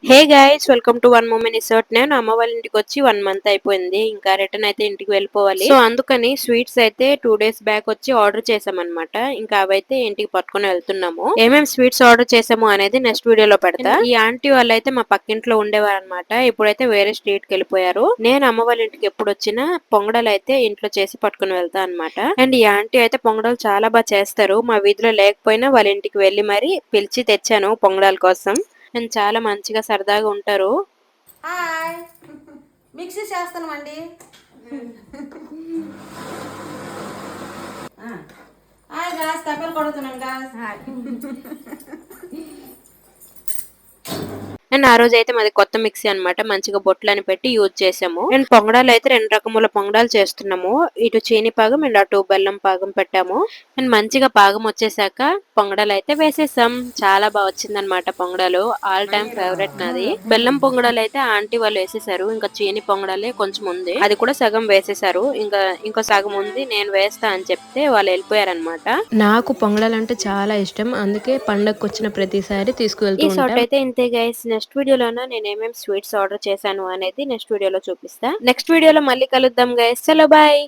Hey guys welcome to one moment resort. నేను అమ్మ వాళ్ళ ఇంటికి వచ్చి 1 మంత్ అయిపోయింది. ఇంకా రిటర్న్ అయితే ఇంటికి వెళ్ళిపోవాలి. సో అందుకని స్వీట్స్ అయితే 2 days బ్యాక్ వచ్చి ఆర్డర్ చేసామన్నమాట. ఇంకా అవైతే ఇంటికి పట్టుకొని వెళ్తున్నాము. ఏమేమి స్వీట్స్ ఆర్డర్ చేసాము అనేది నెక్స్ట్ వీడియోలో పెడతా. ఈ ఆంటీ వాళ్ళైతే మా పక్కింట్లో ఉండేవారు అనమాట. ఇప్పుడైతే వేరే స్ట్రీట్ కి వెళ్ళిపోయారు. నేను అమ్మ వాళ్ళ ఇంటికి ఎప్పుడు వచ్చినా పొంగడాలు అయితే ఇంట్లో చేసి పట్టుకుని వెళ్తా అనమాట. అండ్ ఈ ఆంటీ అయితే పొంగడాలు చాలా బాగా చేస్తారు. మా వీధిలో లేకపోయినా వాళ్ళ ఇంటికి వెళ్ళి మరి పిలిచి తెచ్చాను పొంగడాల కోసం. అండ్ చాలా మంచిగా సరదాగా ఉంటారు. హాయ్ మిక్సీ చేస్తామండి. హాయ్ గాస్ కప్పలు కొడుతున్నాను గాస్. అండ్ ఆ రోజు అయితే మాది కొత్త మిక్సీ అన్నమాట. మంచిగా బొట్లని పెట్టి యూజ్ చేసాము. అండ్ పొంగడాలు అయితే 2 రకముల పొంగడాలు చేస్తున్నాము. ఇటు చీని పాకం అండ్ అటు బెల్లం పాకం పెట్టాము. అండ్ మంచిగా పాకం వచ్చేసాక పొంగడాలు అయితే వేసేసాం. చాలా బాగా వచ్చిందనమాట పొంగడాలు. ఆల్ టైమ్ ఫేవరెట్ నాది. బెల్లం పొంగడాలు అయితే ఆంటీ వాళ్ళు వేసేసారు. ఇంకా చీని పొంగడాలే కొంచెం ఉంది, అది కూడా సగం వేసేసారు. ఇంకా ఇంకో సగం ఉంది, నేను వేస్తా అని చెప్తే వాళ్ళు వెళ్ళిపోయారనమాట. నాకు పొంగడాలు అంటే చాలా ఇష్టం, అందుకే పండగకు వచ్చిన ప్రతిసారి తీసుకువెళ్తూ ఉంటాం. ఈ షార్ట్ అయితే ఇంతే గైస్. నెక్స్ట్ వీడియోలోన నేను ఏమేమి స్వీట్స్ ఆర్డర్ చేశాను అనేది నెక్స్ట్ వీడియోలో చూపిస్తా. నెక్స్ట్ వీడియోలో మళ్ళీ కలుద్దాం గైస్. చలో బాయ్.